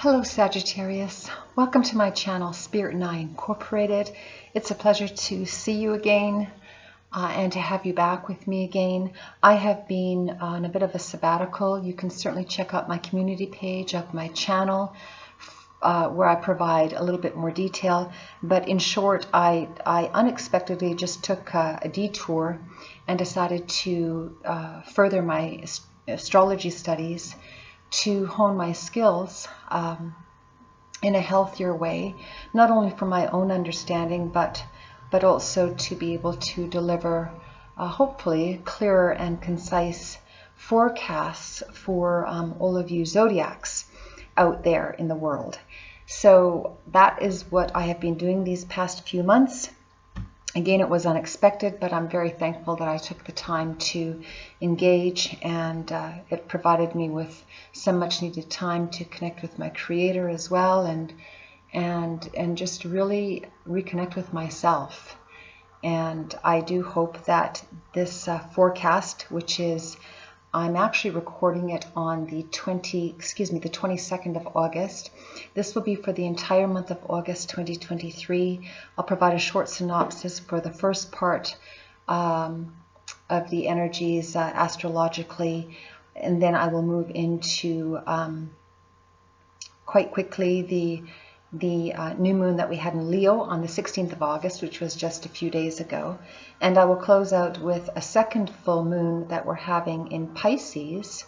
Hello Sagittarius, welcome to my channel Spirit and I Incorporated. It's a pleasure to see you again and to have you back with me again. I have been on a bit of a sabbatical. You can certainly check out my community page of my channel where I provide a little bit more detail. But in short, I unexpectedly just took a detour and decided to further my astrology studies, to hone my skills in a healthier way, not only for my own understanding, but also to be able to deliver hopefully clearer and concise forecasts for all of you zodiacs out there in the world. So that is what I have been doing these past few months. Again, it was unexpected, but I'm very thankful that I took the time to engage, and it provided me with some much needed time to connect with my creator as well, and just really reconnect with myself. And I do hope that this forecast, which is, I'm actually recording it on the 22nd of August. This will be for the entire month of August 2023. I'll provide a short synopsis for the first part of the energies astrologically, and then I will move into quite quickly the new moon that we had in Leo on the 16th of August, which was just a few days ago. And I will close out with a second full moon that we're having in Pisces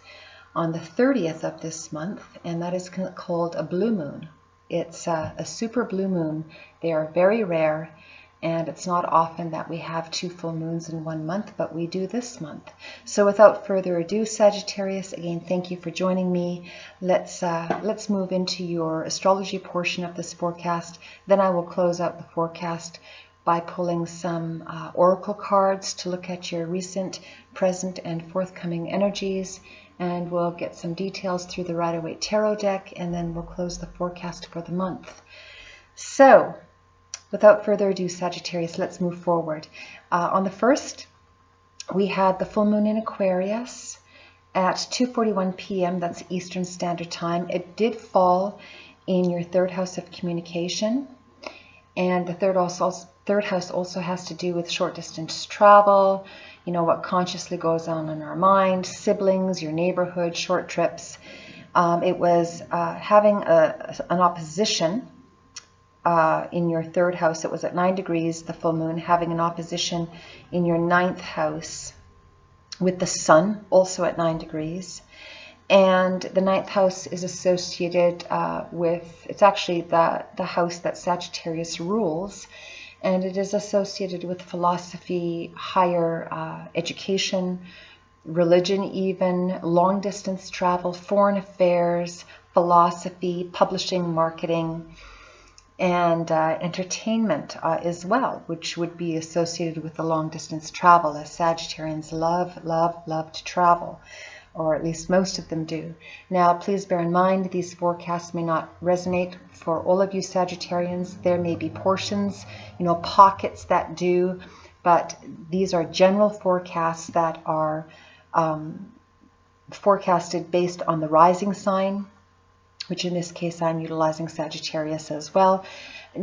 on the 30th of this month, and that is called a blue moon. It's a super blue moon. They are very rare, and it's not often that we have two full moons in 1 month, but we do this month. So without further ado, Sagittarius, again, thank you for joining me. Let's move into your astrology portion of this forecast. Then I will close out the forecast by pulling some oracle cards to look at your recent, present, and forthcoming energies. And we'll get some details through the Rider-Waite Tarot deck, and then we'll close the forecast for the month. So, without further ado, Sagittarius, let's move forward. On the 1st, we had the full moon in Aquarius at 2:41 p.m. That's Eastern Standard Time. It did fall in your third house of communication, and the third house also has to do with short distance travel, you know, what consciously goes on in our mind, siblings, your neighborhood, short trips. It was having an opposition in your third house. It was at 9 degrees, the full moon, having an opposition in your 9th house with the sun, also at 9 degrees. And the 9th house is associated with, it's actually the house that Sagittarius rules, and it is associated with philosophy, higher education, religion even, long distance travel, foreign affairs, philosophy, publishing, marketing, and entertainment as well, which would be associated with the long distance travel, as Sagittarians love to travel, or at least most of them do. Now, please bear in mind, these forecasts may not resonate for all of you Sagittarians. There may be portions, you know, pockets that do, but these are general forecasts that are forecasted based on the rising sign, which in this case I'm utilizing Sagittarius as well,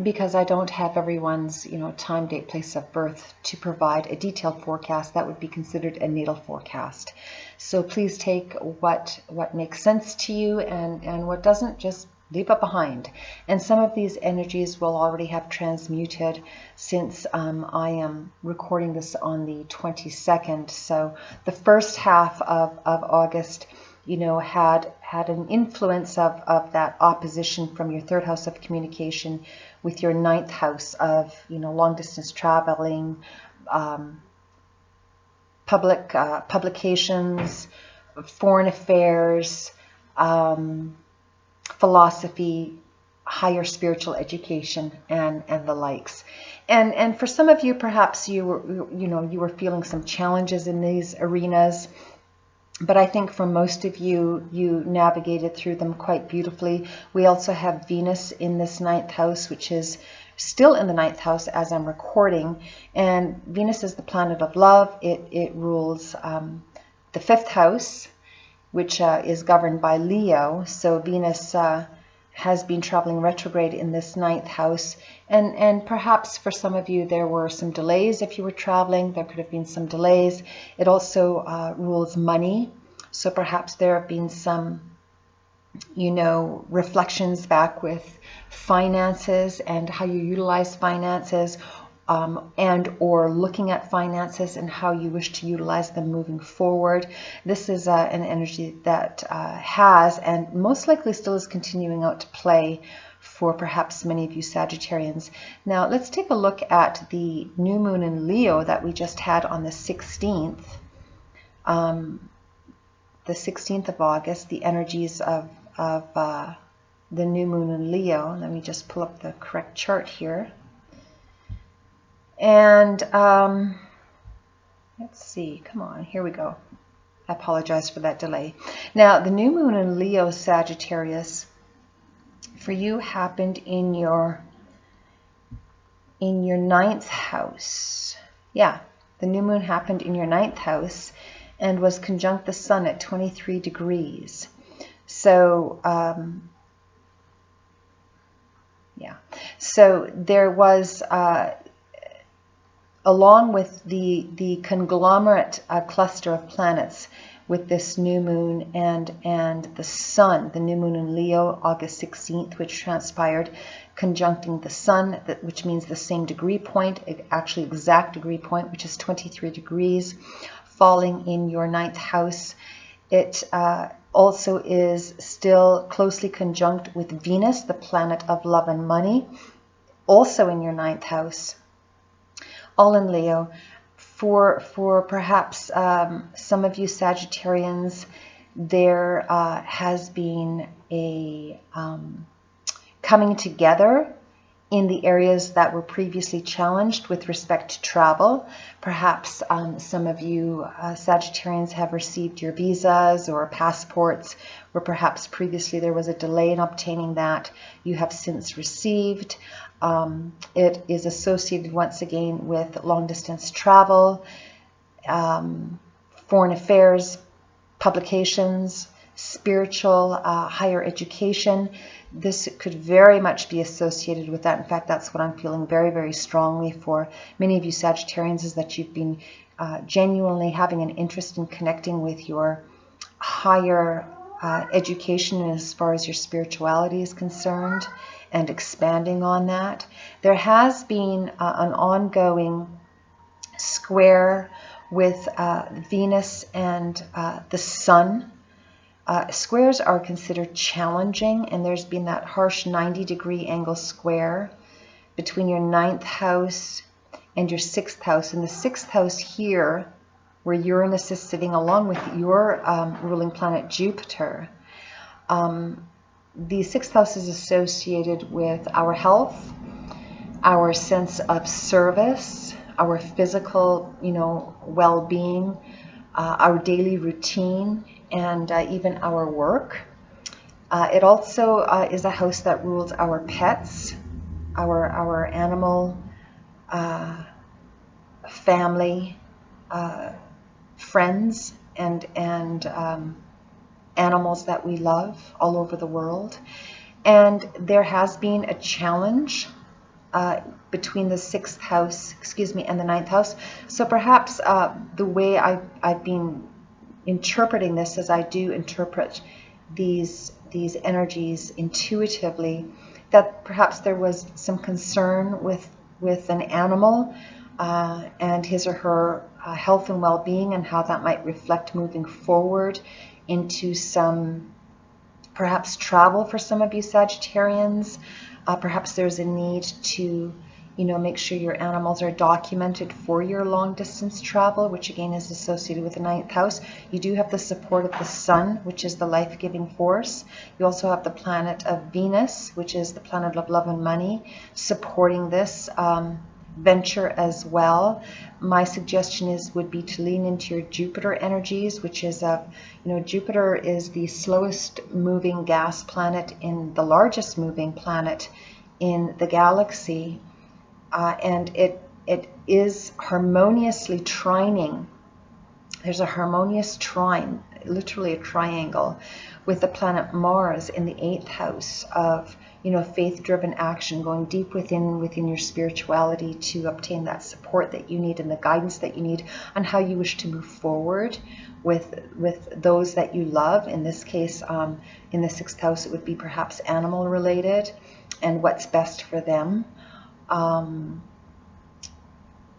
because I don't have everyone's, you know, time, date, place of birth to provide a detailed forecast. That would be considered a natal forecast. So please take what makes sense to you, and what doesn't, just leave it behind. And some of these energies will already have transmuted since I am recording this on the 22nd. So the first half of August, you know, had an influence of that opposition from your third house of communication with your 9th house of, you know, long distance traveling, publications, foreign affairs, philosophy, higher spiritual education, and the likes. And for some of you, perhaps you were feeling some challenges in these arenas. But I think for most of you, you navigated through them quite beautifully. We also have Venus in this 9th house, which is still in the 9th house as I'm recording. And Venus is the planet of love. It rules the 5th house, which is governed by Leo. So Venus has been traveling retrograde in this 9th house, and perhaps for some of you there were some delays. If you were traveling, there could have been some delays. It also rules money, so perhaps there have been some, you know, reflections back with finances and how you utilize finances, and or looking at finances and how you wish to utilize them moving forward. This is an energy that has and most likely still is continuing out to play for perhaps many of you Sagittarians. Now let's take a look at the new moon in Leo that we just had on the 16th. The 16th of August, the energies of the new moon in Leo. Let me just pull up the correct chart here. And let's see, come on, here we go. I apologize for that delay. Now, the new moon in Leo, Sagittarius, for you happened in your 9th house. Yeah, the new moon happened in your 9th house and was conjunct the sun at 23 degrees. So, yeah, so there was, along with the conglomerate cluster of planets with this new moon and the sun, the new moon in Leo, August 16th, which transpired, conjuncting the sun, which means the same degree point, actually exact degree point, which is 23 degrees, falling in your 9th house. It also is still closely conjunct with Venus, the planet of love and money, also in your 9th house, all in Leo. For perhaps some of you Sagittarians, there has been a coming together in the areas that were previously challenged with respect to travel. Perhaps some of you Sagittarians have received your visas or passports, where perhaps previously there was a delay in obtaining that. You have since received. It is associated once again with long-distance travel, foreign affairs, publications, spiritual, higher education. This could very much be associated with that. In fact, that's what I'm feeling very, very strongly for many of you Sagittarians, is that you've been genuinely having an interest in connecting with your higher education as far as your spirituality is concerned and expanding on that. There has been an ongoing square with Venus and the sun. Squares are considered challenging, and there's been that harsh 90-degree angle square between your 9th house and your 6th house. And the 6th house here, where Uranus is sitting along with your ruling planet Jupiter, the 6th house is associated with our health, our sense of service, our physical, well-being, our daily routine, and even our work. It also is a house that rules our pets, our animal, family, friends, and animals that we love all over the world. And there has been a challenge between the 6th house, and the 9th house. So perhaps the way I've been interpreting this, as I do interpret these energies intuitively, that perhaps there was some concern with an animal and his or her health and well-being, and how that might reflect moving forward into some perhaps travel for some of you Sagittarians. Perhaps there's a need to make sure your animals are documented for your long distance travel, which again is associated with the 9th house. You do have the support of the sun, which is the life-giving force. You also have the planet of Venus, which is the planet of love and money, supporting this venture as well. My suggestion would be to lean into your Jupiter energies, which is Jupiter is the slowest moving gas planet, in the largest moving planet in the galaxy. And it is harmoniously trining. There's a harmonious trine, literally a triangle, with the planet Mars in the 8th house of, you know, faith-driven action, going deep within your spirituality to obtain that support that you need and the guidance that you need on how you wish to move forward with those that you love. In this case, in the 6th house, it would be perhaps animal related and what's best for them.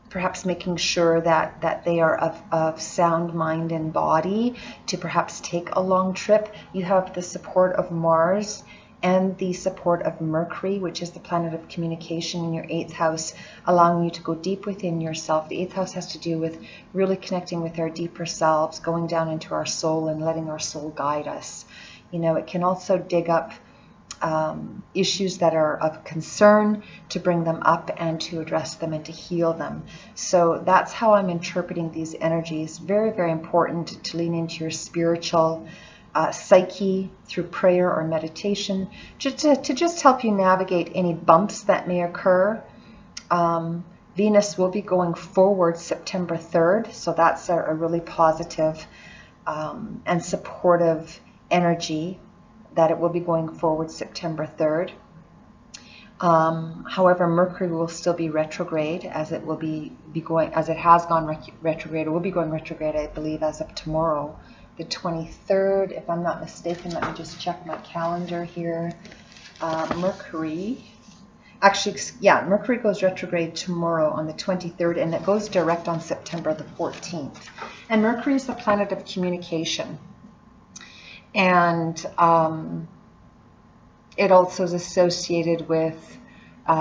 Perhaps making sure that they are of sound mind and body to perhaps take a long trip. You have the support of Mars and the support of Mercury, which is the planet of communication in your 8th house, allowing you to go deep within yourself. The 8th house has to do with really connecting with our deeper selves, going down into our soul and letting our soul guide us. You know, it can also dig up issues that are of concern, to bring them up and to address them and to heal them. So that's how I'm interpreting these energies. Very, very important to lean into your spiritual psyche through prayer or meditation to just help you navigate any bumps that may occur. Venus will be going forward September 3rd, so that's a really positive and supportive energy, that it will be going forward September 3rd. However, Mercury will still be retrograde, as it will be going, as it has gone retrograde. It will be going retrograde, I believe, as of tomorrow, the 23rd, if I'm not mistaken. Let me just check my calendar here. Mercury goes retrograde tomorrow on the 23rd, and it goes direct on September the 14th. And Mercury is the planet of communication. And it also is associated with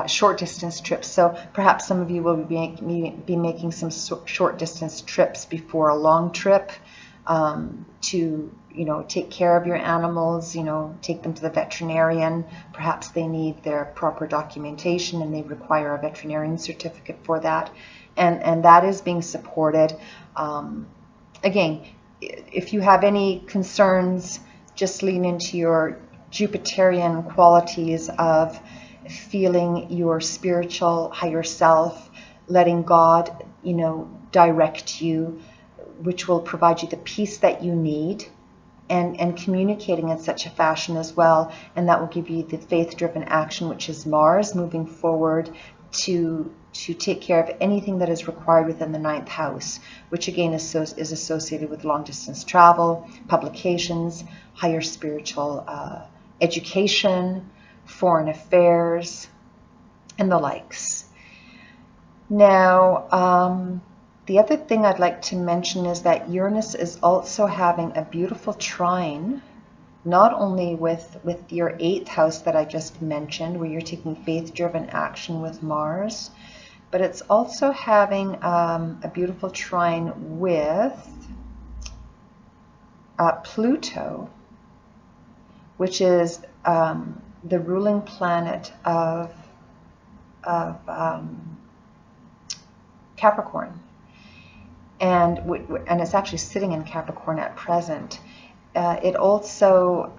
short distance trips. So perhaps some of you will be making some short distance trips before a long trip, to, you know, take care of your animals, you know, take them to the veterinarian. Perhaps they need their proper documentation and they require a veterinarian certificate for that. And that is being supported. Again, if you have any concerns, just lean into your Jupiterian qualities of feeling your spiritual higher self, letting God, you know, direct you, which will provide you the peace that you need, and communicating in such a fashion as well. And that will give you the faith-driven action, which is Mars moving forward to take care of anything that is required within the 9th house, which again is associated with long distance travel, publications, higher spiritual education, foreign affairs, and the likes. Now, the other thing I'd like to mention is that Uranus is also having a beautiful trine, not only with your 8th house that I just mentioned, where you're taking faith-driven action with Mars, but it's also having a beautiful trine with Pluto, which is the ruling planet of Capricorn. And it's actually sitting in Capricorn at present. It also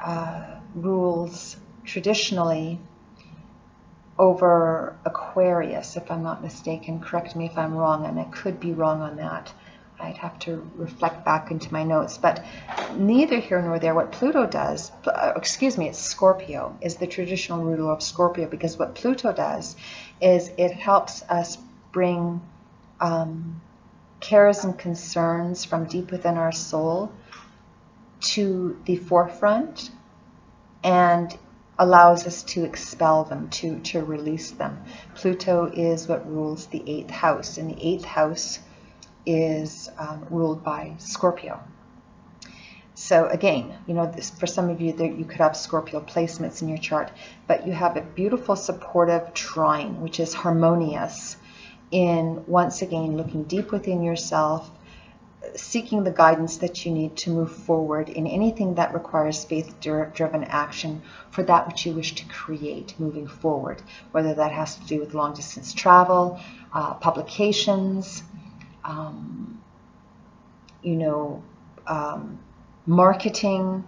rules traditionally over Aquarius, if I'm not mistaken. Correct me if I'm wrong, and I could be wrong on that. I'd have to reflect back into my notes. But neither here nor there. What Pluto does, it's Scorpio, is the traditional ruler of Scorpio, because what Pluto does is it helps us bring cares and concerns from deep within our soul to the forefront, and allows us to expel them, to release them. Pluto is what rules the 8th house, and the 8th house is ruled by Scorpio. So again, you know, for some of you, you could have Scorpio placements in your chart, but you have a beautiful supportive trine, which is harmonious in, once again, looking deep within yourself, seeking the guidance that you need to move forward in anything that requires faith-driven action for that which you wish to create moving forward, whether that has to do with long-distance travel, publications, marketing.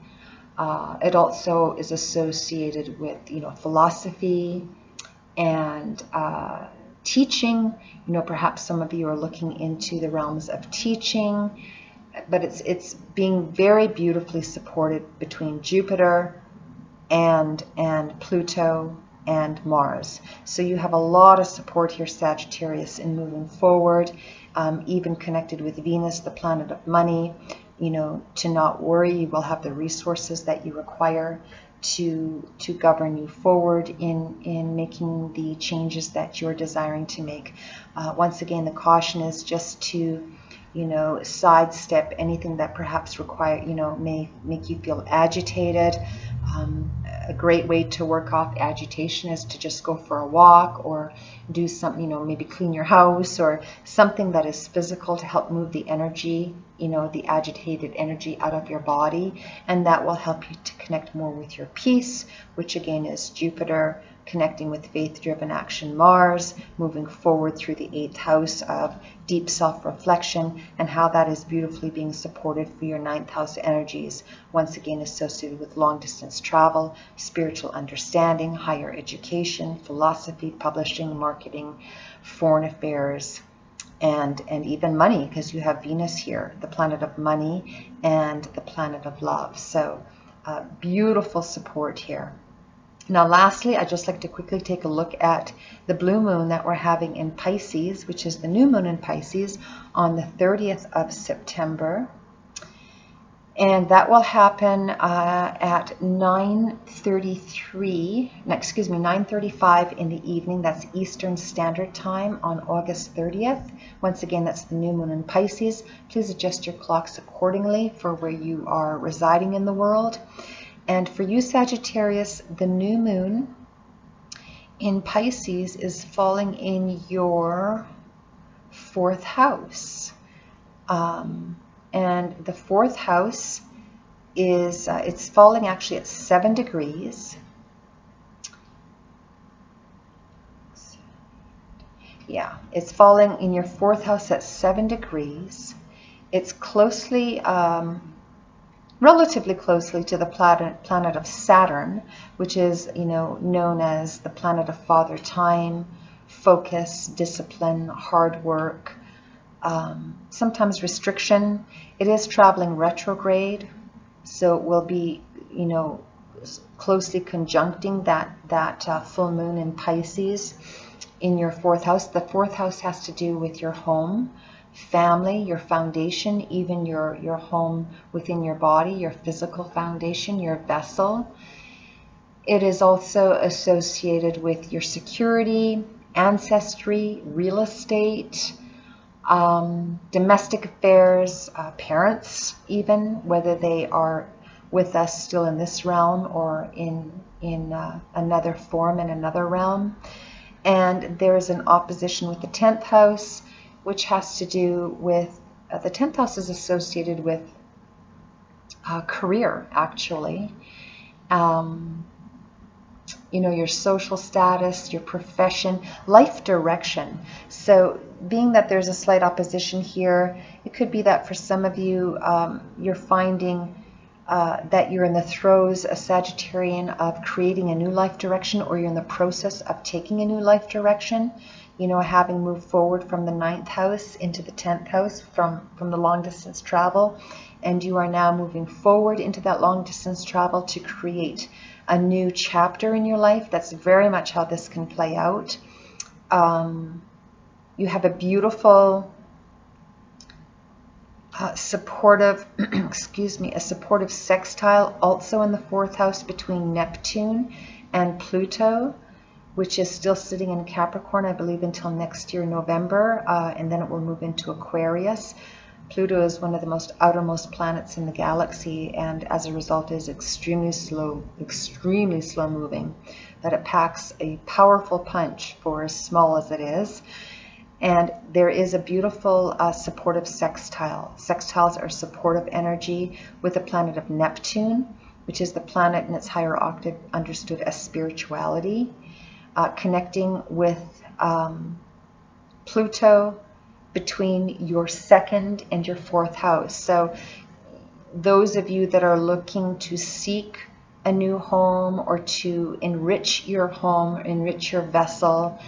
It also is associated with, philosophy and teaching. Perhaps some of you are looking into the realms of teaching but it's being very beautifully supported between Jupiter and Pluto and Mars. So you have a lot of support here, Sagittarius, in moving forward, even connected with Venus, the planet of money. You know, to not worry, you will have the resources that you require to govern you forward in making the changes that you're desiring to make. Once again, the caution is just to, you know, sidestep anything that perhaps may make you feel agitated. A great way to work off agitation is to just go for a walk or do something, you know, maybe clean your house or something that is physical to help move the energy, you know, the agitated energy out of your body. And that will help you to connect more with your peace, which again is Jupiter connecting with faith-driven action, Mars, moving forward through the 8th house of deep self-reflection, and how that is beautifully being supported for your 9th house energies, once again associated with long-distance travel, spiritual understanding, higher education, philosophy, publishing, marketing, foreign affairs, and even money, because you have Venus here, the planet of money and the planet of love. So beautiful support here. Now, lastly, I'd just like to quickly take a look at the blue moon that we're having in Pisces, which is the new moon in Pisces on the 30th of September. And that will happen at 9:35 in the evening. That's Eastern Standard Time on August 30th. Once again, that's the new moon in Pisces. Please adjust your clocks accordingly for where you are residing in the world. And for you, Sagittarius, the new moon in Pisces is falling in your 4th house. And the 4th house is, it's falling actually at 7 degrees. Yeah, it's falling in your 4th house at 7 degrees. It's closely, relatively closely to the planet of Saturn, which is, you know, known as the planet of Father Time, focus, discipline, hard work, sometimes restriction. It is traveling retrograde, so it will be, you know, closely conjuncting that full moon in Pisces in your 4th house. The 4th house has to do with your home, family, your foundation, even your home within your body, your physical foundation, your vessel. It is also associated with your security, ancestry, real estate, domestic affairs, parents, even, whether they are with us still in this realm or in another form, in another realm. And there is an opposition with the 10th house, which has to do with, the 10th house is associated with career, actually. You know, your social status, your profession, life direction. So being that there's a slight opposition here, it could be that for some of you, you're finding that you're in the throes, a Sagittarian, of creating a new life direction, or you're in the process of taking a new life direction. You know, having moved forward from the 9th house into the 10th house from the long distance travel, and you are now moving forward into that long distance travel to create a new chapter in your life. That's very much how this can play out. You have a beautiful supportive, a supportive sextile also in the 4th house between Neptune and Pluto, which is still sitting in Capricorn, I believe, until next year, November, and then it will move into Aquarius. Pluto is one of the most outermost planets in the galaxy, and as a result is extremely slow moving, that it packs a powerful punch for as small as it is. And there is a beautiful supportive sextile. Sextiles are supportive energy with the planet of Neptune, which is the planet in its higher octave understood as spirituality, connecting with Pluto between your 2nd and your 4th house. So those of you that are looking to seek a new home or to enrich your home, enrich your vessel,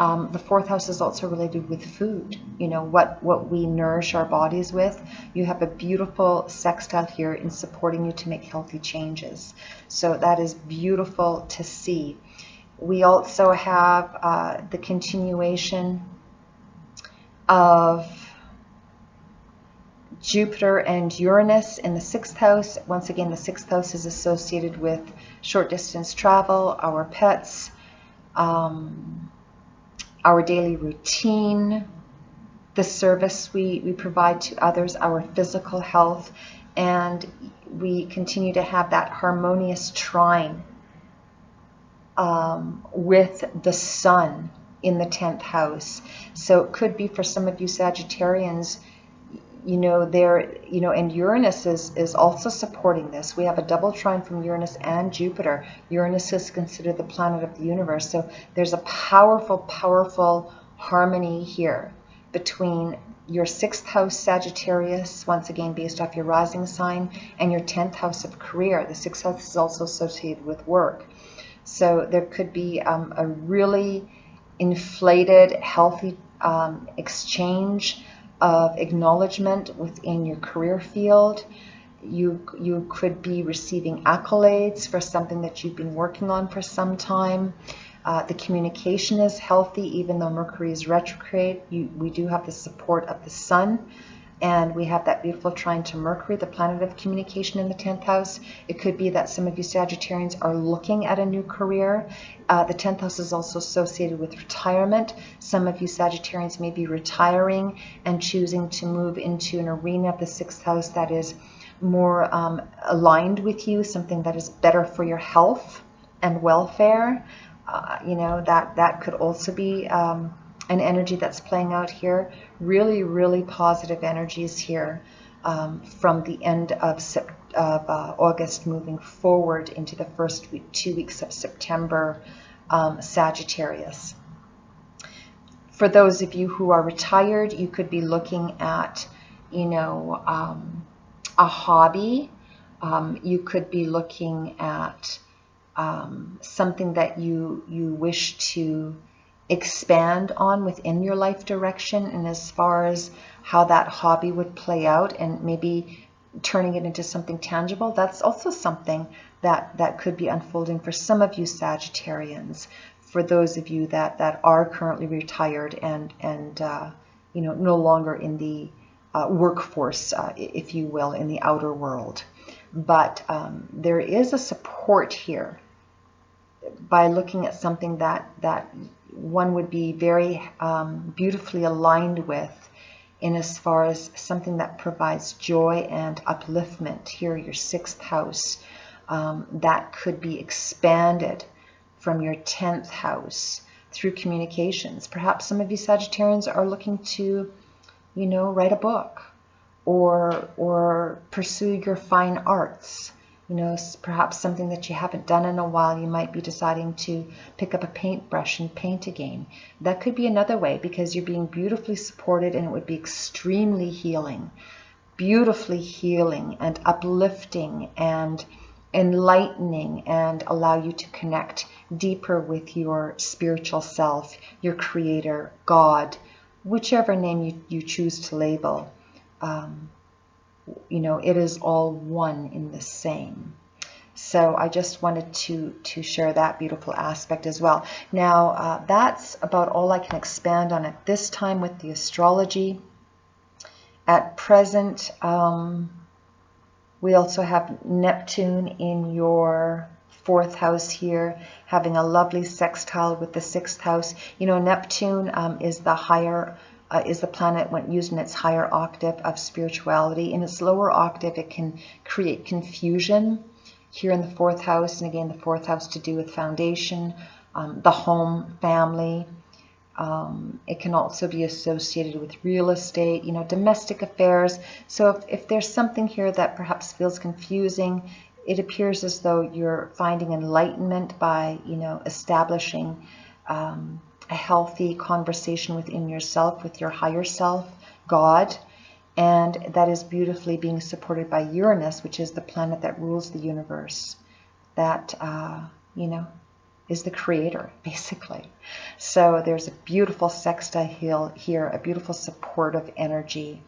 The fourth house is also related with food, what we nourish our bodies with. You have a beautiful sextile here in supporting you to make healthy changes. So that is beautiful to see. We also have the continuation of Jupiter and Uranus in the 6th house. Once again, the 6th house is associated with short distance travel, our pets, our daily routine, the service we provide to others, our physical health, and we continue to have that harmonious trine with the sun in the 10th house. So it could be for some of you Sagittarians, and Uranus is also supporting this. We have a double trine from Uranus and Jupiter. Uranus is considered the planet of the universe. So there's a powerful, powerful harmony here between your 6th house Sagittarius, once again based off your rising sign, and your 10th house of career. The 6th house is also associated with work. So there could be a really inflated, healthy exchange of acknowledgement within your career field. You could be receiving accolades for something that you've been working on for some time. The communication is healthy, even though Mercury is retrograde. We do have the support of the sun, and we have that beautiful trine to Mercury, the planet of communication, in the 10th house. It could be that some of you Sagittarians are looking at a new career. The 10th house is also associated with retirement. Some of you Sagittarians may be retiring and choosing to move into an arena of the 6th house that is more aligned with you, something that is better for your health and welfare. That could also be an energy that's playing out here. Really, really positive energies here from the end of August moving forward into the first 2 weeks of September, Sagittarius. For those of you who are retired, you could be looking at, a hobby. You could be looking at something that you wish to expand on within your life direction, and as far as how that hobby would play out and maybe turning it into something tangible, that's also something that could be unfolding for some of you Sagittarians. For those of you that are currently retired and no longer in the workforce, if you will, in the outer world. But there is a support here by looking at something that one would be very beautifully aligned with, in as far as something that provides joy and upliftment. Here, your 6th house, that could be expanded from your 10th house through communications. Perhaps some of you Sagittarians are looking to, write a book or pursue your fine arts. Perhaps something that you haven't done in a while. You might be deciding to pick up a paintbrush and paint again. That could be another way, because you're being beautifully supported, and it would be extremely healing, beautifully healing and uplifting and enlightening, and allow you to connect deeper with your spiritual self, your creator, God, whichever name you choose to label. It is all one in the same. So I just wanted to share that beautiful aspect as well. Now, that's about all I can expand on at this time with the astrology. At present, we also have Neptune in your 4th house here, having a lovely sextile with the 6th house. Neptune is the higher is the planet when used in its higher octave of spirituality. In its lower octave, it can create confusion here in the 4th house. And again, the 4th house to do with foundation, the home, family. It can also be associated with real estate, domestic affairs. So if there's something here that perhaps feels confusing, it appears as though you're finding enlightenment by, establishing a healthy conversation within yourself, with your higher self, God, and that is beautifully being supported by Uranus, which is the planet that rules the universe. That, is the creator, basically. So there's a beautiful sextile here, a beautiful supportive energy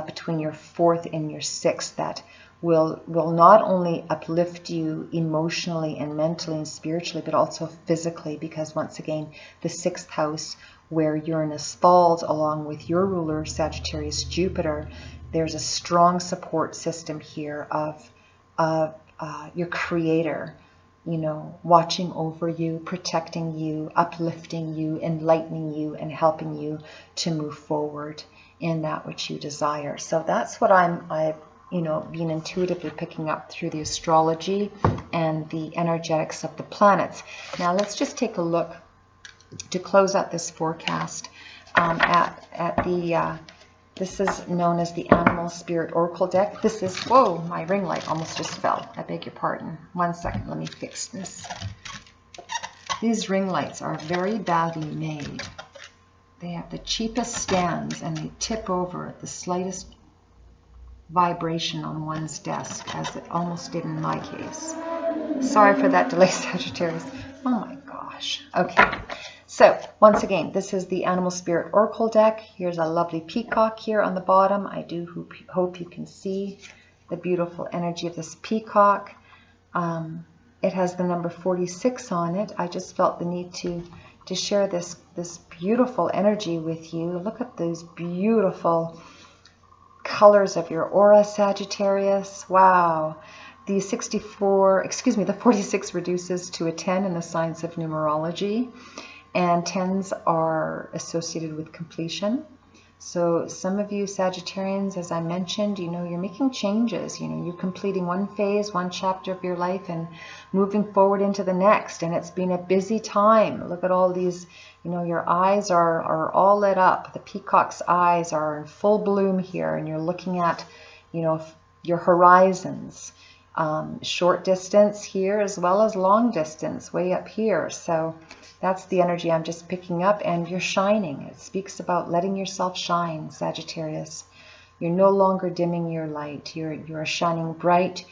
between your 4th and your 6th that will not only uplift you emotionally and mentally and spiritually, but also physically, because once again, the 6th house where Uranus falls along with your ruler, Sagittarius Jupiter, there's a strong support system here of your creator, you know, watching over you, protecting you, uplifting you, enlightening you, and helping you to move forward in that which you desire. So that's what I've you know, been intuitively picking up through the astrology and the energetics of the planets. Now let's just take a look to close out this forecast at the this is known as the Animal Spirit Oracle deck. This is, whoa, my ring light almost just fell. I beg your pardon. 1 second, let me fix this. These ring lights are very badly made. They have the cheapest stands and they tip over at the slightest vibration on one's desk, as it almost did in my case. Sorry for that delay, Sagittarius. Oh my gosh. Okay. So once again, this is the Animal Spirit Oracle deck. Here's a lovely peacock here on the bottom. I do hope you can see the beautiful energy of this peacock. It has the number 46 on it. I just felt the need to share this beautiful energy with you. Look at those beautiful colors of your aura, Sagittarius. Wow. The 46 reduces to a 10 in the science of numerology. And 10s are associated with completion. So some of you Sagittarians, as I mentioned, you know, you're making changes. You know, you're completing one phase, one chapter of your life and moving forward into the next. And it's been a busy time. Look at all these, you know, your eyes are all lit up. The peacock's eyes are in full bloom here. And you're looking at, you know, your horizons. Short distance here as well as long distance way up here. So that's the energy I'm just picking up, and you're shining. It speaks about letting yourself shine, Sagittarius. You're no longer dimming your light. You're shining bright.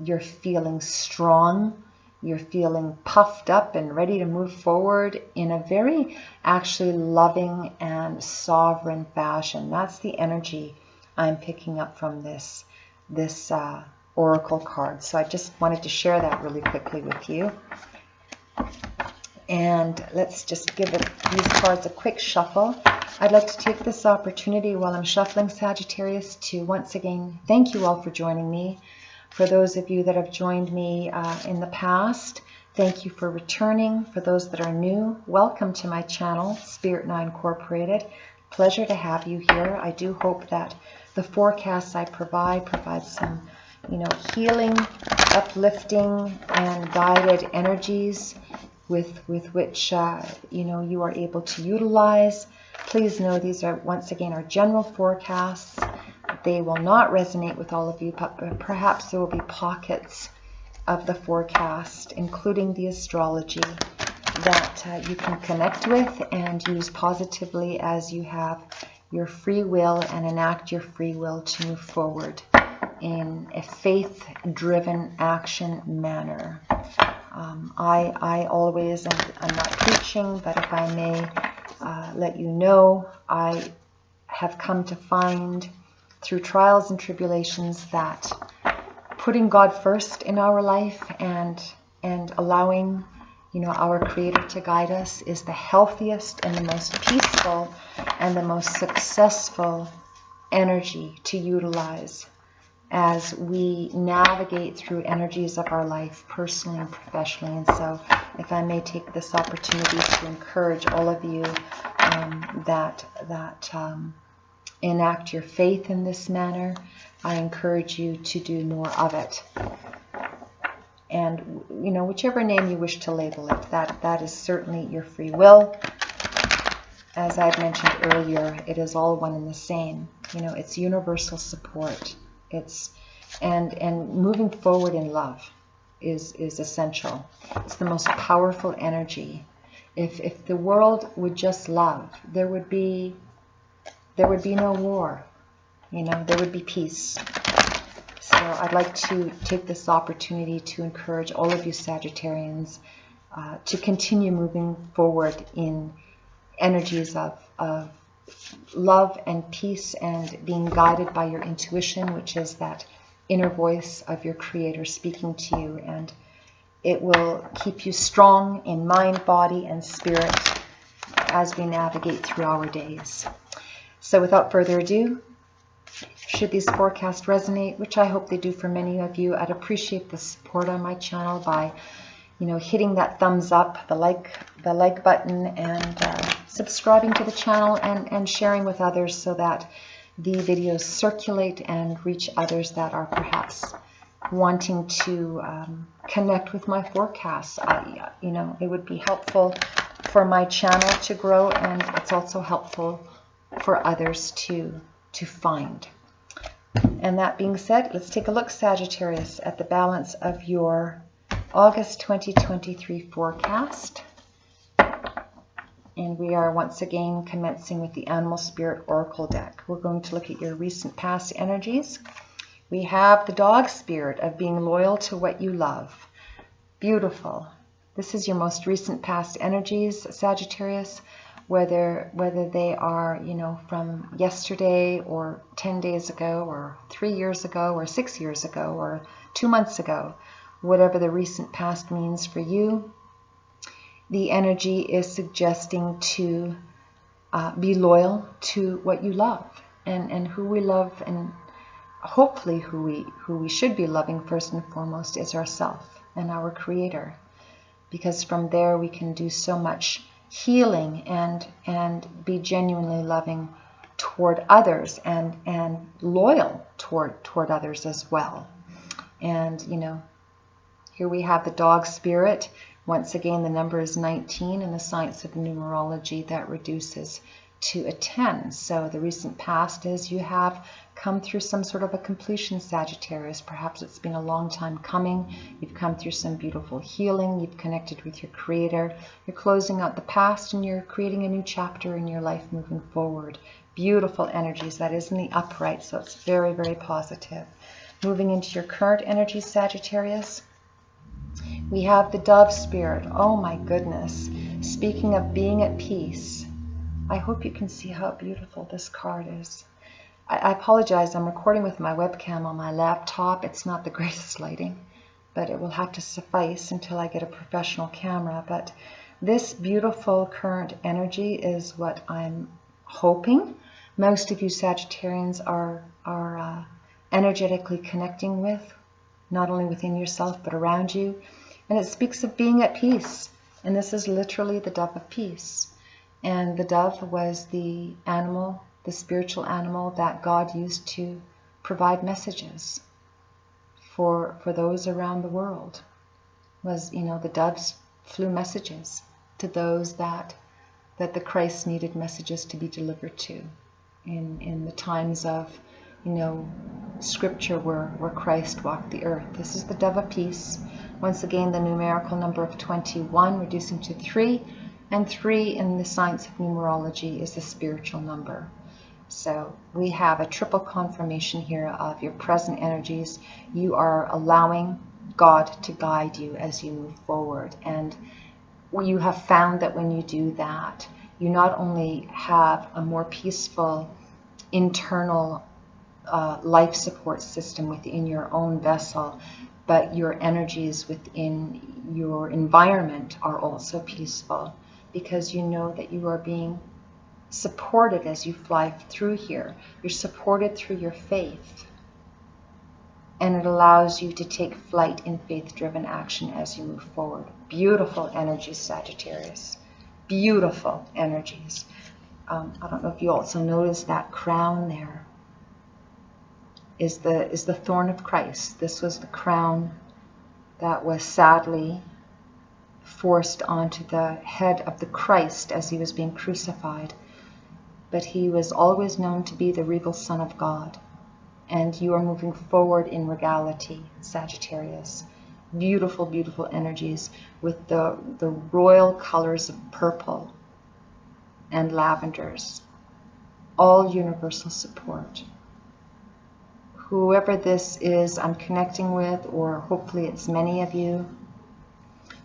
You're feeling strong. You're feeling puffed up and ready to move forward in a very actually loving and sovereign fashion. That's the energy I'm picking up from this oracle card. So I just wanted to share that really quickly with you. And let's just give these cards a quick shuffle. I'd like to take this opportunity while I'm shuffling, Sagittarius, to once again thank you all for joining me. For those of you that have joined me in the past, thank you for returning. For those that are new, welcome to my channel, Spirit Now Incorporated. Pleasure to have you here. I do hope that the forecasts I provide some, you know, healing, uplifting, and guided energies with which you know, you are able to utilize. Please know these are, once again, our general forecasts. They will not resonate with all of you, but perhaps there will be pockets of the forecast, including the astrology, that you can connect with and use positively as you have your free will and enact your free will to move forward in a faith-driven action manner. I always, and I'm not preaching, but if I may let you know, I have come to find through trials and tribulations that putting God first in our life and allowing, you know, our Creator to guide us is the healthiest and the most peaceful and the most successful energy to utilize as we navigate through energies of our life, personally and professionally. And so if I may take this opportunity to encourage all of you that enact your faith in this manner, I encourage you to do more of it. And, you know, whichever name you wish to label it, that is certainly your free will. As I've mentioned earlier, it is all one and the same. You know, it's universal support. It's and moving forward in love is essential. It's the most powerful energy. If the world would just love, there would be no war. You know, there would be peace. So I'd like to take this opportunity to encourage all of you Sagittarians to continue moving forward in energies of love and peace, and being guided by your intuition, which is that inner voice of your Creator speaking to you. And it will keep you strong in mind, body, and spirit as we navigate through our days. So without further ado, should these forecasts resonate, which I hope they do for many of you, I'd appreciate the support on my channel by, hitting that thumbs up, the like button, and subscribing to the channel, and sharing with others so that the videos circulate and reach others that are perhaps wanting to connect with my forecasts. It would be helpful for my channel to grow, and it's also helpful for others to find. And that being said, let's take a look, Sagittarius, at the balance of your August 2023 forecast. And we are once again commencing with the Animal Spirit Oracle deck. We're going to look at your recent past energies. We have the Dog Spirit of being loyal to what you love. Beautiful. This is your most recent past energies, Sagittarius, whether they are, from yesterday or 10 days ago or 3 years ago or 6 years ago or 2 months ago, whatever the recent past means for you. The energy is suggesting to be loyal to what you love, and who we love, and hopefully who we should be loving first and foremost is ourself and our Creator, because from there we can do so much healing and be genuinely loving toward others, and loyal toward others as well. And here we have the Dog Spirit. Once again, the number is 19 in the science of numerology that reduces to a 10. So the recent past is you have come through some sort of a completion, Sagittarius. Perhaps it's been a long time coming. You've come through some beautiful healing. You've connected with your Creator. You're closing out the past, and you're creating a new chapter in your life moving forward. Beautiful energies. That is in the upright, so it's very, very positive. Moving into your current energies, Sagittarius, we have the Dove Spirit. Oh my goodness. Speaking of being at peace, I hope you can see how beautiful this card is. I apologize, I'm recording with my webcam on my laptop. It's not the greatest lighting, but it will have to suffice until I get a professional camera. But this beautiful current energy is what I'm hoping most of you Sagittarians are energetically connecting with, not only within yourself but around you. And it speaks of being at peace. And this is literally the dove of peace. And the dove was the animal, the spiritual animal that God used to provide messages for those around the world. The doves flew messages to those that the Christ needed messages to be delivered to in the times of scripture where Christ walked the earth. This is the dove of peace. Once again, the numerical number of 21 reducing to 3, and 3 in the science of numerology is the spiritual number. So we have a triple confirmation here of your present energies. You are allowing God to guide you as you move forward. And you have found that when you do that, you not only have a more peaceful internal life support system within your own vessel, but your energies within your environment are also peaceful, because you know that you are being supported as you fly through here. You're supported through your faith, and it allows you to take flight in faith-driven action as you move forward. Beautiful energies, Sagittarius. Beautiful energies. I don't know if you also noticed that crown there is the thorn of Christ. This was the crown that was sadly forced onto the head of the Christ as he was being crucified. But he was always known to be the regal Son of God. And you are moving forward in regality, Sagittarius. Beautiful, beautiful energies with the royal colors of purple and lavenders. All universal support. Whoever this is I'm connecting with, or hopefully it's many of you,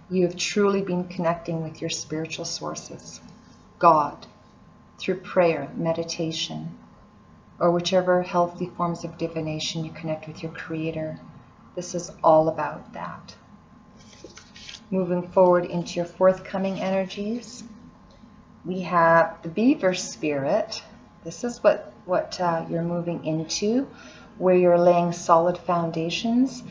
You have truly been connecting with your spiritual sources, God, through prayer, meditation, or whichever healthy forms of divination you connect with your Creator. This is all about that. Moving forward into your forthcoming energies, we have the Beaver Spirit. This is what you're moving into, where you're laying solid foundations.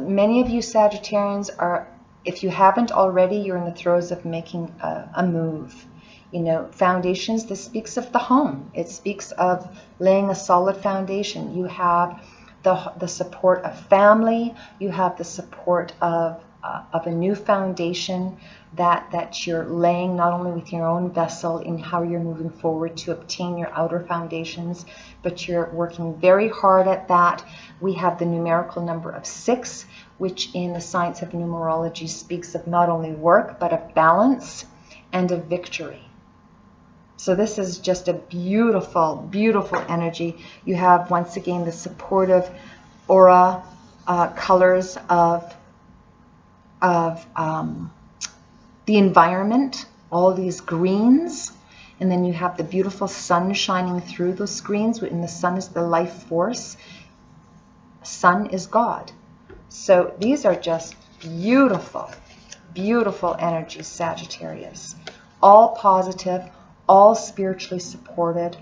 Many of you Sagittarians are, if you haven't already, you're in the throes of making a move. You know, foundations, this speaks of the home. It speaks of laying a solid foundation. You have the support of family. You have the support of a new foundation that you're laying, not only with your own vessel in how you're moving forward to obtain your outer foundations, but you're working very hard at that. We have the numerical number of 6, which in the science of numerology speaks of not only work, but of balance and of victory. So this is just a beautiful, beautiful energy. You have, once again, the supportive aura colors of the environment, all these greens, and then you have the beautiful sun shining through those greens, and the sun is the life force. Sun is God. So these are just beautiful, beautiful energies, Sagittarius. All positive, all spiritually supported,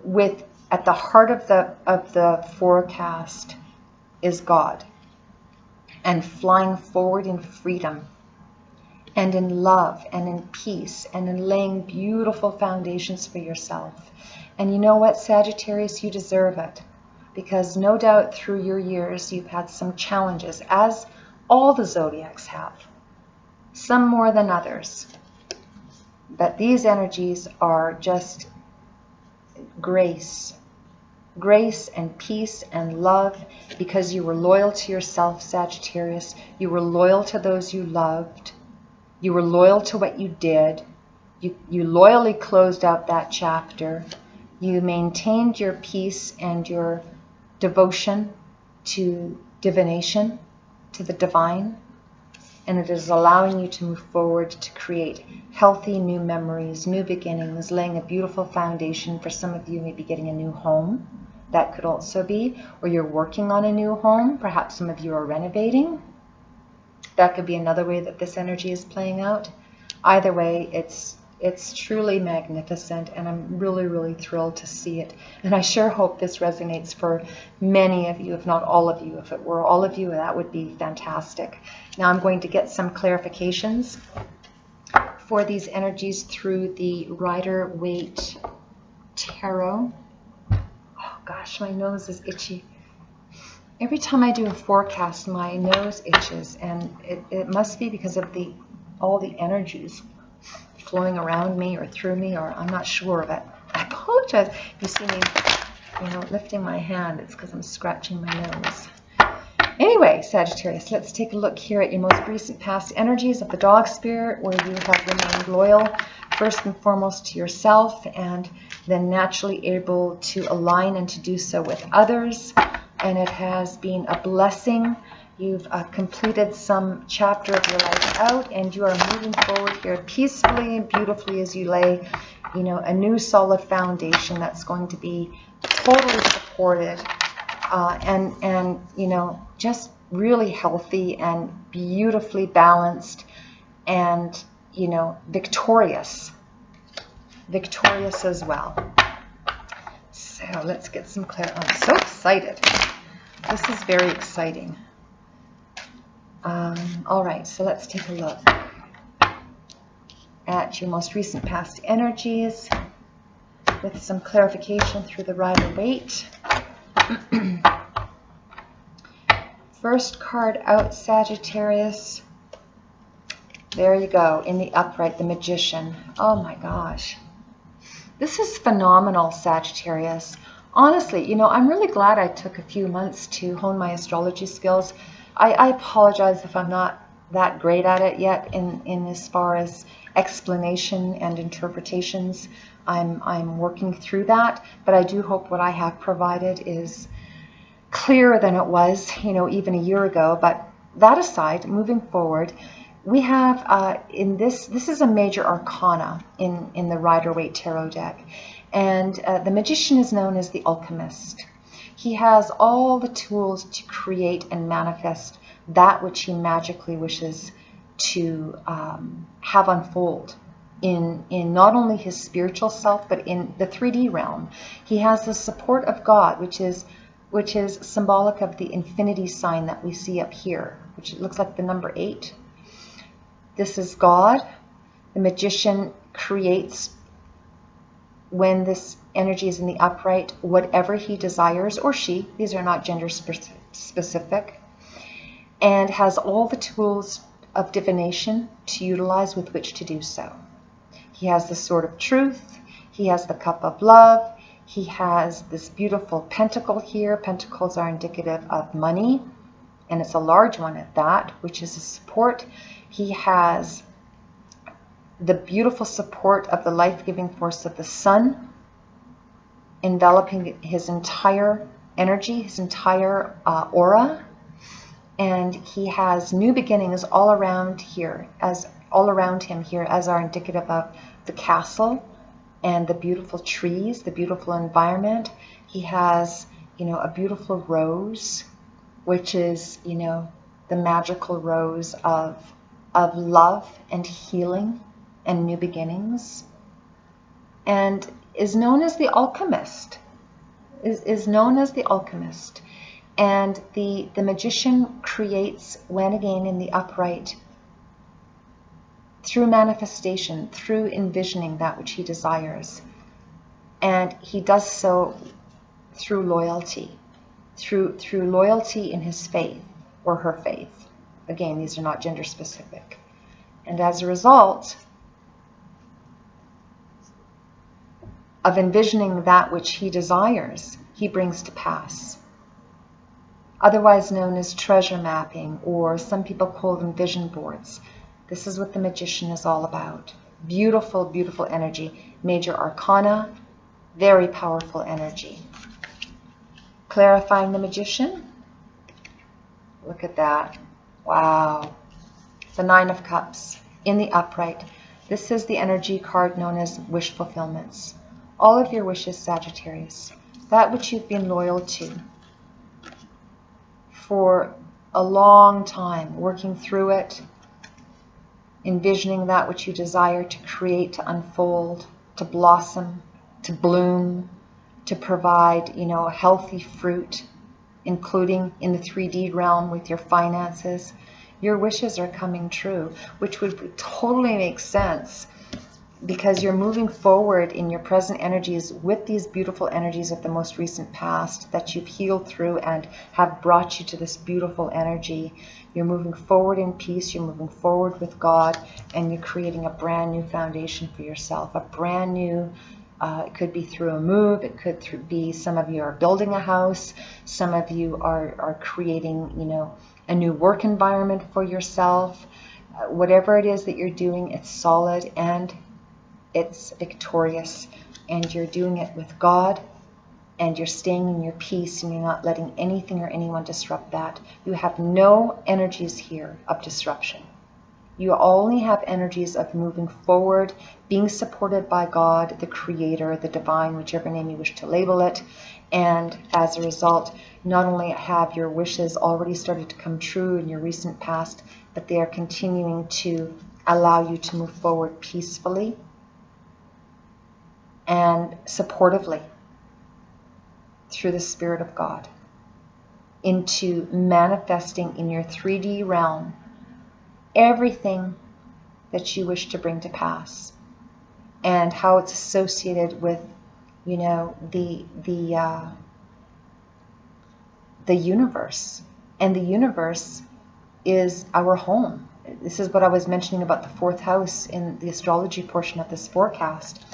with at the heart of the forecast is God, and flying forward in freedom and in love and in peace and in laying beautiful foundations for yourself. And you know what, Sagittarius, you deserve it, because no doubt through your years you've had some challenges, as all the zodiacs have, some more than others. But these energies are just grace and peace and love, because you were loyal to yourself, Sagittarius. You were loyal to those you loved. You were loyal to what you did. You loyally closed out that chapter. You maintained your peace and your devotion to divination, to the divine. And it is allowing you to move forward to create healthy new memories, new beginnings, laying a beautiful foundation. For some of you, maybe getting a new home. That could also be, or you're working on a new home. Perhaps some of you are renovating. That could be another way that this energy is playing out. Either way, it's truly magnificent, and I'm really, really thrilled to see it. And I sure hope this resonates for many of you, if not all of you. If it were all of you, that would be fantastic. Now I'm going to get some clarifications for these energies through the Rider-Waite Tarot. Oh gosh, my nose is itchy. Every time I do a forecast, my nose itches, and it must be because of all the energies flowing around me or through me, or I'm not sure, but I apologize if you see me, lifting my hand. It's because I'm scratching my nose. Anyway, Sagittarius, let's take a look here at your most recent past energies of the dog spirit, where you have remained loyal first and foremost to yourself, and then naturally able to align and to do so with others. And it has been a blessing. You've completed some chapter of your life out, and you are moving forward here peacefully and beautifully as you lay, a new solid foundation that's going to be totally supported, and just really healthy and beautifully balanced, and victorious as well. So let's get some clarity. I'm so excited. This is very exciting. All right, so let's take a look at your most recent past energies with some clarification through the Rider-Waite. First card out, Sagittarius. There you go, in the upright, the Magician. Oh my gosh. This is phenomenal, Sagittarius. Honestly, I'm really glad I took a few months to hone my astrology skills. I apologize if I'm not that great at it yet in as far as explanation and interpretations. I'm working through that, but I do hope what I have provided is clearer than it was, even a year ago. But that aside, moving forward, We have this is a major arcana in the Rider-Waite Tarot deck, and the magician is known as the alchemist. He has all the tools to create and manifest that which he magically wishes to have unfold in not only his spiritual self, but in the 3D realm. He has the support of God, which is symbolic of the infinity sign that we see up here, which looks like the number 8. This is God. The magician creates, when this energy is in the upright, whatever he desires, or she, these are not gender specific, and has all the tools of divination to utilize with which to do so. He has the sword of truth. He has the cup of love. He has this beautiful pentacle here. Pentacles are indicative of money, and it's a large one at that, which is a support. He has the beautiful support of the life-giving force of the sun, enveloping his entire energy, his entire aura. And he has new beginnings all around him here, as are indicative of the castle and the beautiful trees, the beautiful environment. He has, a beautiful rose, which is, the magical rose of love and healing and new beginnings, and is known as the alchemist. Is known as the alchemist. And the magician creates, when again in the upright, through manifestation, through envisioning that which he desires. And he does so through loyalty, through loyalty in his faith or her faith. Again, these are not gender specific. And as a result of envisioning that which he desires, he brings to pass. Otherwise known as treasure mapping, or some people call them vision boards. This is what the magician is all about. Beautiful, beautiful energy. Major arcana, very powerful energy. Clarifying the magician. Look at that. Wow. The 9 of Cups in the upright. This is the energy card known as wish fulfillments. All of your wishes, Sagittarius. That which you've been loyal to for a long time, working through it, envisioning that which you desire to create, to unfold, to blossom, to bloom, to provide, healthy fruit, including in the 3D realm with your finances. Your wishes are coming true, which would totally make sense because you're moving forward in your present energies with these beautiful energies of the most recent past that you've healed through and have brought you to this beautiful energy. You're moving forward in peace, you're moving forward with God, and you're creating a brand new foundation for yourself, a brand new, it could be through a move, it could be some of you are building a house, some of you are creating, a new work environment for yourself. Whatever it is that you're doing, it's solid and it's victorious, and you're doing it with God, and you're staying in your peace, and you're not letting anything or anyone disrupt that. You have no energies here of disruption. You only have energies of moving forward, being supported by God, the Creator, the Divine, whichever name you wish to label it. And as a result, not only have your wishes already started to come true in your recent past, but they are continuing to allow you to move forward peacefully and supportively through the Spirit of God into manifesting in your 3D realm everything that you wish to bring to pass, and how it's associated with, the universe. And the universe is our home. This is what I was mentioning about the 4th house in the astrology portion of this forecast.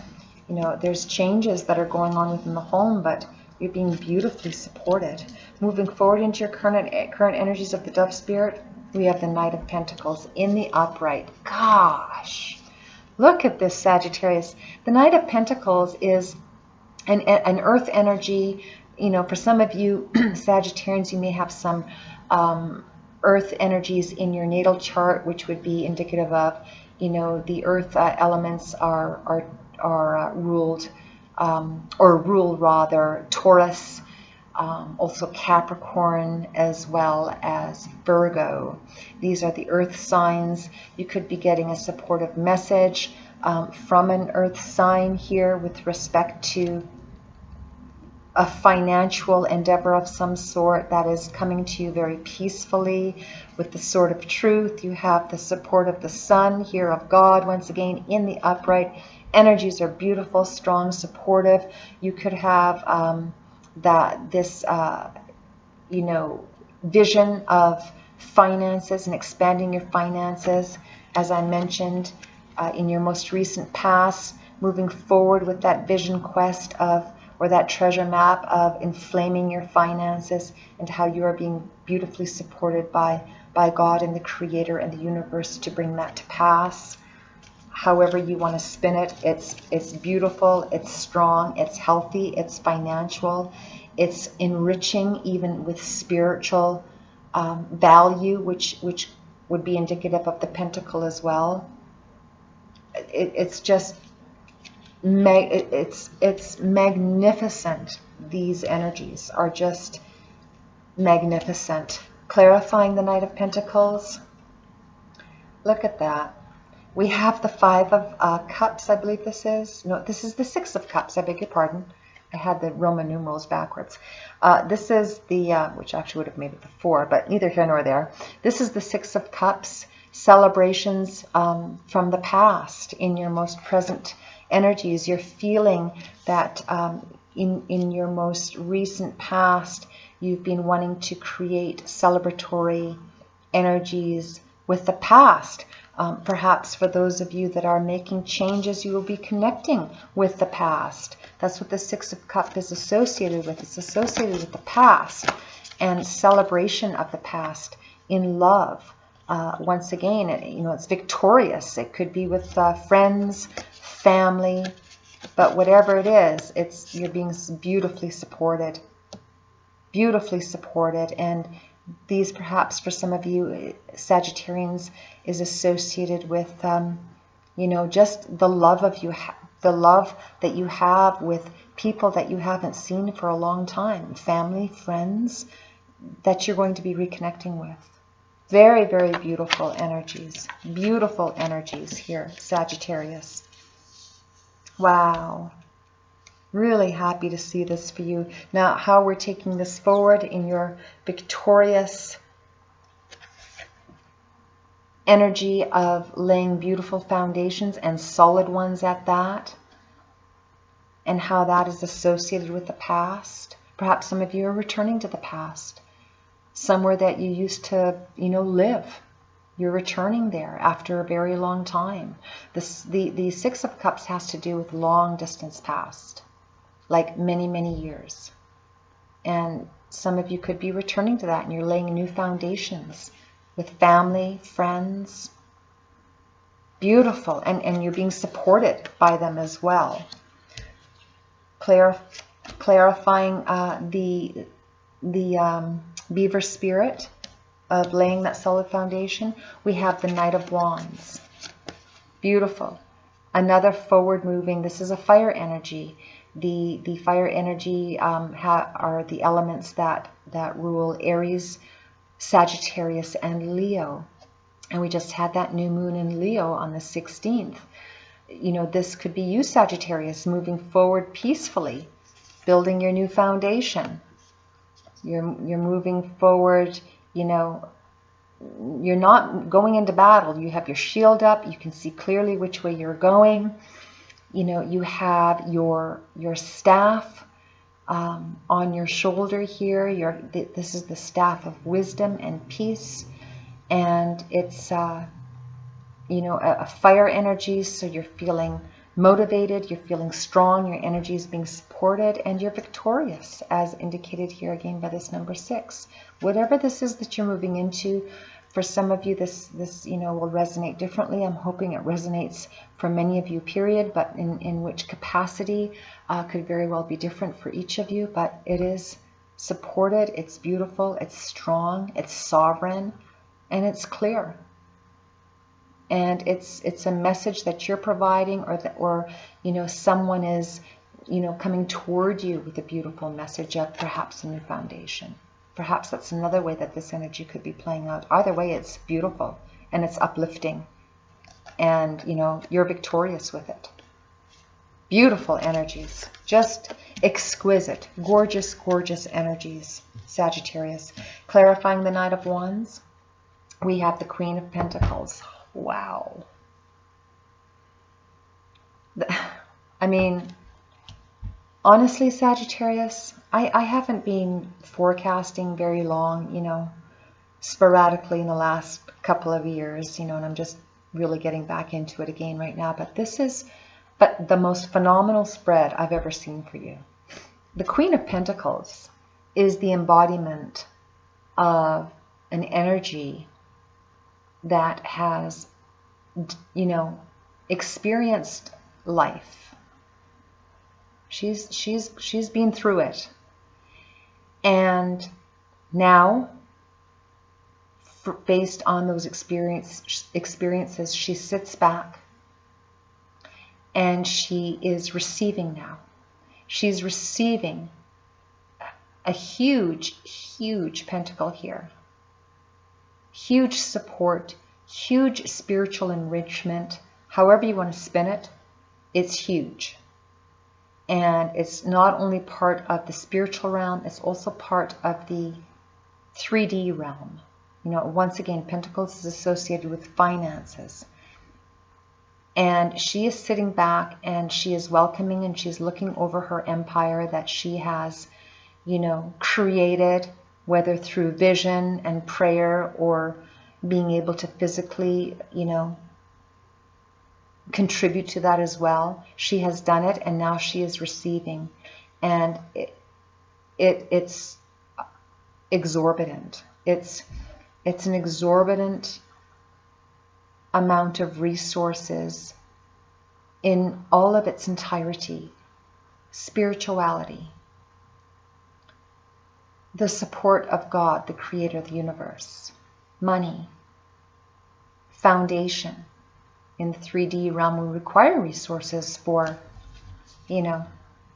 There's changes that are going on within the home, but you're being beautifully supported. Moving forward into your current energies of the Dove Spirit, we have the Knight of Pentacles in the upright. Gosh, look at this, Sagittarius. The Knight of Pentacles is an earth energy. For some of you Sagittarians, you may have some earth energies in your natal chart, which would be indicative of, the earth elements are ruled, or rule rather, Taurus, also Capricorn, as well as Virgo. These are the earth signs. You could be getting a supportive message from an earth sign here with respect to a financial endeavor of some sort that is coming to you very peacefully. With the sword of truth, you have the support of the sun here, of God, once again in the upright. Energies are beautiful, strong, supportive. You could have this vision of finances and expanding your finances, as I mentioned, in your most recent past, moving forward with that vision quest of, or that treasure map of inflaming your finances, and how you are being beautifully supported by God and the Creator and the universe to bring that to pass. However you want to spin it, it's beautiful, it's strong, it's healthy, it's financial, it's enriching, even with spiritual value, which would be indicative of the pentacle as well. It's just it's magnificent. These energies are just magnificent. Clarifying the Knight of Pentacles. Look at that. We have the Five of Cups, I believe this is. No, this is the Six of Cups, I beg your pardon. I had the Roman numerals backwards. This is the, which actually would have made it the Four, but neither here nor there. This is the Six of Cups, celebrations from the past in your most present energies. You're feeling that in your most recent past, you've been wanting to create celebratory energies with the past. Perhaps for those of you that are making changes, you will be connecting with the past. That's what the Six of Cups is associated with. It's associated with the past and celebration of the past in love. Once again, it's victorious. It could be with friends, family, but whatever it is, you're being beautifully supported. Beautifully supported. And these, perhaps for some of you Sagittarians, is associated with just the love of you, the love that you have with people that you haven't seen for a long time, family, friends that you're going to be reconnecting with. Very, very beautiful energies. Beautiful energies here, Sagittarius. Wow. Really happy to see this for you. Now, how we're taking this forward in your victorious energy of laying beautiful foundations and solid ones at that, and how that is associated with the past. Perhaps some of you are returning to the past, somewhere that you used to, live. You're returning there after a very long time. The Six of Cups has to do with long distance past, like many, many years. And some of you could be returning to that, and you're laying new foundations with family, friends. Beautiful. And you're being supported by them as well. Clarifying the beaver spirit of laying that solid foundation. We have the Knight of Wands. Beautiful. Another forward moving. This is a fire energy. The fire energy are the elements that rule Aries, Sagittarius, and Leo. And we just had that new moon in Leo on the 16th. This could be you, Sagittarius, moving forward peacefully, building your new foundation. You're moving forward, you're not going into battle. You have your shield up. You can see clearly which way you're going. You have your staff on your shoulder here. This is the staff of wisdom and peace. And it's, a fire energy. So you're feeling motivated. You're feeling strong. Your energy is being supported. And you're victorious, as indicated here again by this number 6. Whatever this is that you're moving into, for some of you, this will resonate differently. I'm hoping it resonates for many of you, period, but in which capacity could very well be different for each of you. But it is supported, it's beautiful, it's strong, it's sovereign. and it's clear. And it's a message that you're providing, or you know, someone is, you know, coming toward you with a beautiful message of perhaps a new foundation. Perhaps that's another way that this energy could be playing out. Either way, it's beautiful and it's uplifting, and you know, you're victorious with it. Beautiful energies, just exquisite, gorgeous, gorgeous energies, Sagittarius. Clarifying the Knight of Wands, we have the Queen of Pentacles. Wow. I mean, honestly, Sagittarius, I haven't been forecasting very long, you know, sporadically in the last couple of years, you know, and I'm just really getting back into it again right now. But this is the most phenomenal spread I've ever seen for you. The Queen of Pentacles is the embodiment of an energy that has, you know, experienced life. She's been through it. And now, based on those experiences, she sits back and she is receiving now. She's receiving a huge, huge pentacle here. Huge support, huge spiritual enrichment. However you want to spin it, it's huge. And it's not only part of the spiritual realm, it's also part of the 3D realm. You know, once again, Pentacles is associated with finances. And she is sitting back and she is welcoming, and she's looking over her empire that she has, you know, created, whether through vision and prayer or being able to physically, you know, contribute to that as well. She has done it, and now she is receiving. And it's exorbitant. It's an exorbitant amount of resources in all of its entirety. Spirituality, the support of God, the creator of the universe, money, foundation. In the 3D realm, we require resources for, you know,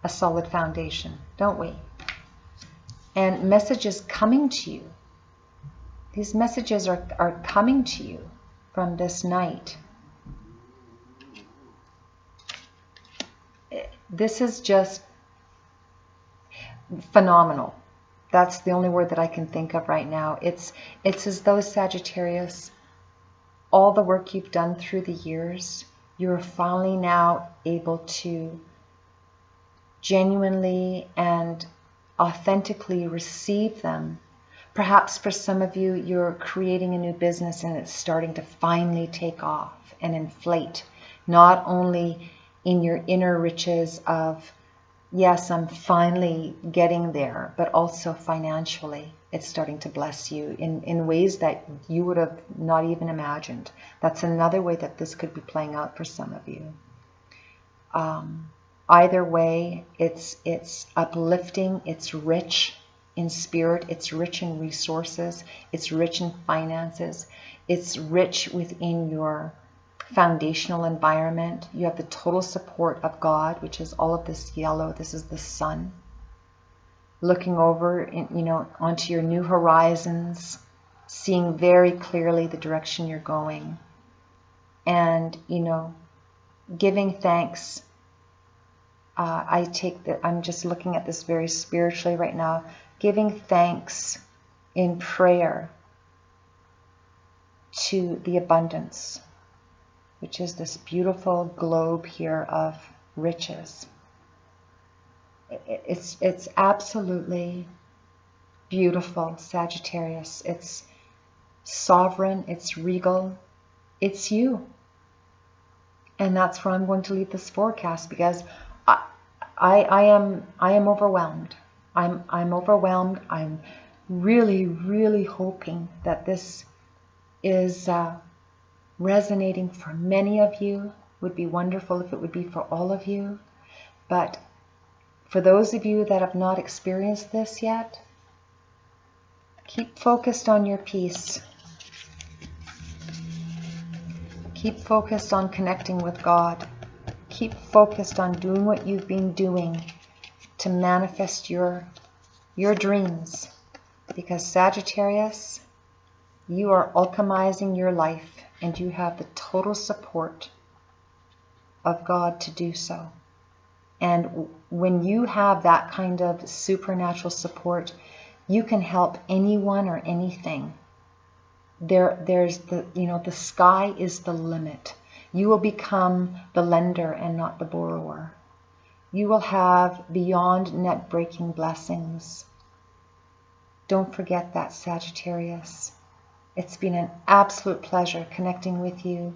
a solid foundation, don't we? And messages coming to you. These messages are coming to you from this night. This is just phenomenal. That's the only word that I can think of right now. It's as though, Sagittarius, all the work you've done through the years, you're finally now able to genuinely and authentically receive them. Perhaps for some of you, you're creating a new business and it's starting to finally take off and inflate, not only in your inner riches of, yes, I'm finally getting there, but also financially. It's starting to bless you in ways that you would have not even imagined. That's another way that this could be playing out for some of you. Either way, it's uplifting, it's rich in spirit, it's rich in resources, it's rich in finances, it's rich within your foundational environment. You have the total support of God, which is all of this yellow. This is the sun. Looking over, you know, onto your new horizons, seeing very clearly the direction you're going, and, you know, giving thanks. I'm just looking at this very spiritually right now, giving thanks in prayer to the abundance, which is this beautiful globe here of riches. It's absolutely beautiful, Sagittarius. It's sovereign, it's regal, it's you. And that's where I'm going to leave this forecast, because I am overwhelmed. I'm overwhelmed. I'm really, really hoping that this is resonating for many of you. Would be wonderful if it would be for all of you. But for those of you that have not experienced this yet, keep focused on your peace. Keep focused on connecting with God. Keep focused on doing what you've been doing to manifest your dreams. Because Sagittarius, you are alchemizing your life and you have the total support of God to do so. And when you have that kind of supernatural support, you can help anyone or anything. There's the sky is the limit. You will become the lender and not the borrower. You will have beyond net breaking blessings. Don't forget that, Sagittarius. It's been an absolute pleasure connecting with you.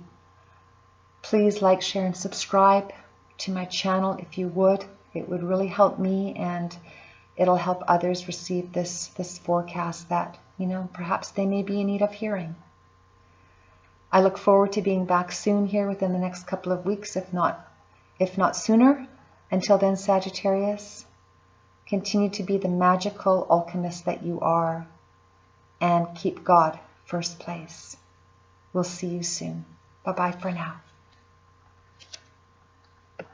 Please like, share, and subscribe to my channel if you would. It would really help me, and it'll help others receive this forecast that, perhaps they may be in need of hearing. I look forward to being back soon here within the next couple of weeks, if not sooner. Until then, Sagittarius, continue to be the magical alchemist that you are, and keep God first place. We'll see you soon. Bye-bye for now.